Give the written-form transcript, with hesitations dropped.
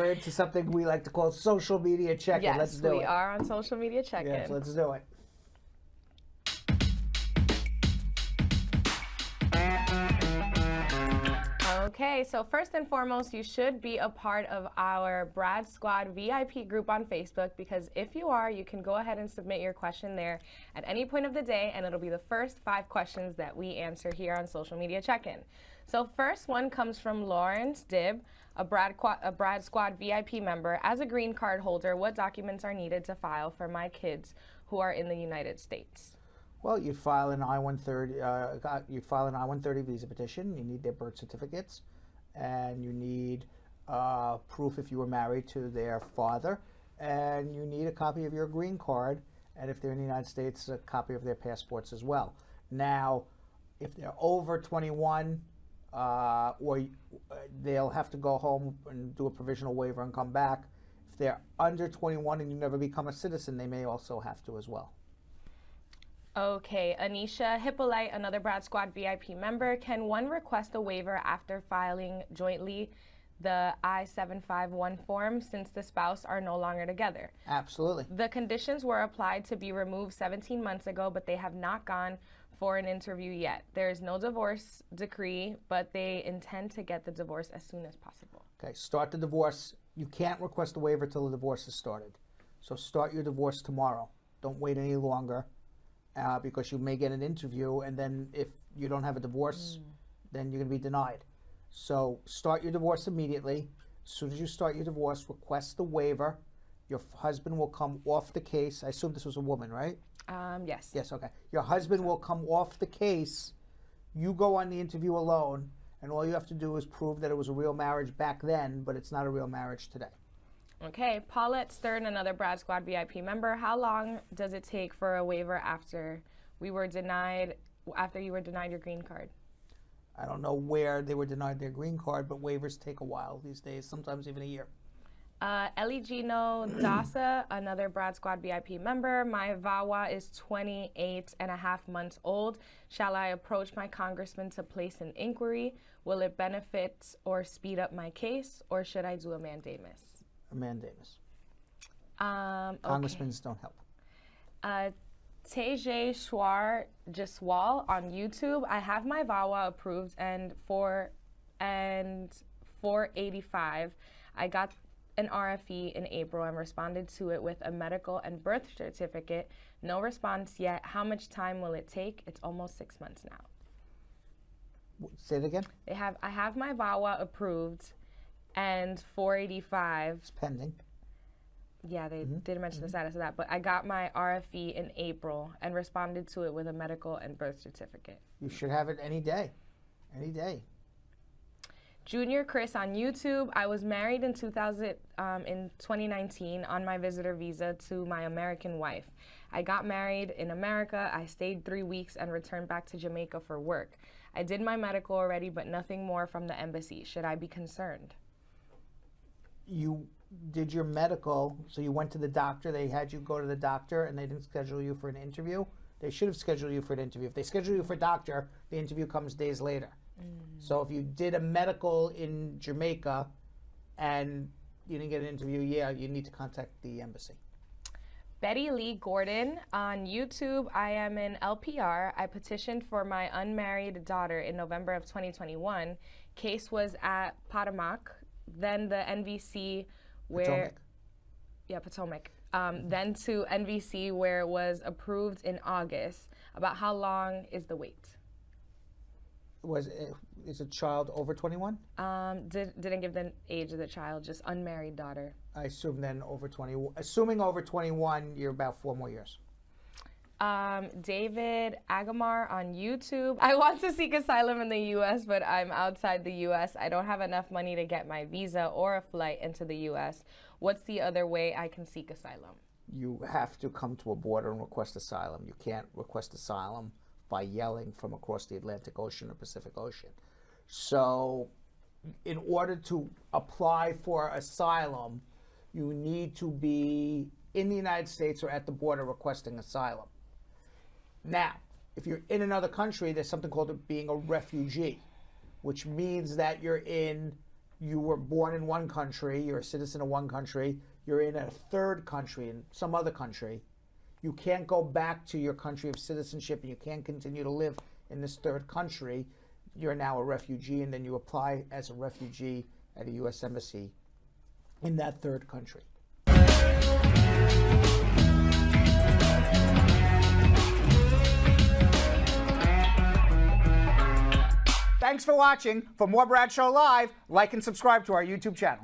we're into something we like to call social media check-in. Yes, Let's do it. we are on social media check-in. Yes, let's do it. Okay, so first and foremost, you should be a part of our Brad Squad VIP group on Facebook, because if you are, you can go ahead and submit your question there at any point of the day, and it'll be the first 5 questions that we answer here on Social Media Check-In. So first one comes from Lawrence Dibb, a Brad Squad VIP member. As a green card holder, what documents are needed to file for my kids who are in the United States? Well, you file an I-130 visa petition. You need their birth certificates, and you need proof if you were married to their father, and you need a copy of your green card, and if they're in the United States, a copy of their passports as well. Now, if they're over 21, they'll have to go home and do a provisional waiver and come back. If they're under 21 and you never become a citizen, they may also have to as well. Okay, Anisha Hippolyte, another Brad Squad VIP member. Can one request a waiver after filing jointly the I-751 form since the spouse are no longer together? Absolutely. The conditions were applied to be removed 17 months ago, but they have not gone for an interview yet. There is no divorce decree, but they intend to get the divorce as soon as possible. Okay, start the divorce. You can't request a waiver till the divorce is started. So start your divorce tomorrow. Don't wait any longer. Because you may get an interview, and then if you don't have a divorce, then you're going to be denied. So start your divorce immediately. As soon as you start your divorce, request the waiver. Your husband will come off the case. I assume this was a woman, right? Yes. Yes, okay. Your husband will come off the case. You go on the interview alone, and all you have to do is prove that it was a real marriage back then, but it's not a real marriage today. Okay, Paulette Stern, another Brad Squad VIP member. How long does it take for a waiver after you were denied your green card? I don't know where they were denied their green card, but waivers take a while these days, sometimes even a year. Eligino Dasa, another Brad Squad VIP member. My VAWA is 28 and a half months old. Shall I approach my congressman to place an inquiry? Will it benefit or speed up my case, or should I do a mandamus? A mandamus. Congressmen don't help. Teje Schwar Jaswal on YouTube. I have my VAWA approved and 485. I got an RFE in April and responded to it with a medical and birth certificate. No response yet. How much time will it take? It's almost 6 months now. Say it again. I have my VAWA approved and 485. It's pending. Yeah, they didn't mention the status of that, but I got my RFE in April and responded to it with a medical and birth certificate. You should have it any day. Any day. Junior Chris on YouTube. I was married in 2019 on my visitor visa to my American wife. I got married in America. I stayed 3 weeks and returned back to Jamaica for work. I did my medical already, but nothing more from the embassy. Should I be concerned? You did your medical, so you went to the doctor. They had you go to the doctor, and they didn't schedule you for an interview. They should have scheduled you for an interview. If they schedule you for a doctor, the interview comes days later. So if you did a medical in Jamaica and you didn't get an interview, yeah, you need to contact the embassy. Betty Lee Gordon on YouTube. I am in LPR. I petitioned for my unmarried daughter in November of 2021. Case was at Potomac, then the NVC where... Potomac. Yeah, Potomac. Then to NVC where it was approved in August. About how long is the wait? Is a child over 21? Didn't give the age of the child, just unmarried daughter. I assume then over 21. Assuming over 21, you're about 4 more years. David Agamar on YouTube. I want to seek asylum in the U.S., but I'm outside the U.S. I don't have enough money to get my visa or a flight into the U.S. What's the other way I can seek asylum? You have to come to a border and request asylum. You can't request asylum by yelling from across the Atlantic Ocean or Pacific Ocean. So in order to apply for asylum, you need to be in the United States or at the border requesting asylum. Now, if you're in another country, there's something called being a refugee, which means that you're in you were born in one country, you're a citizen of one country, you're in a third country, in some other country, you can't go back to your country of citizenship and you can't continue to live in this third country. You're now a refugee, and then you apply as a refugee at a U.S. embassy in that third country. Thanks for watching. For more Bradshaw Live, like and subscribe to our YouTube channel.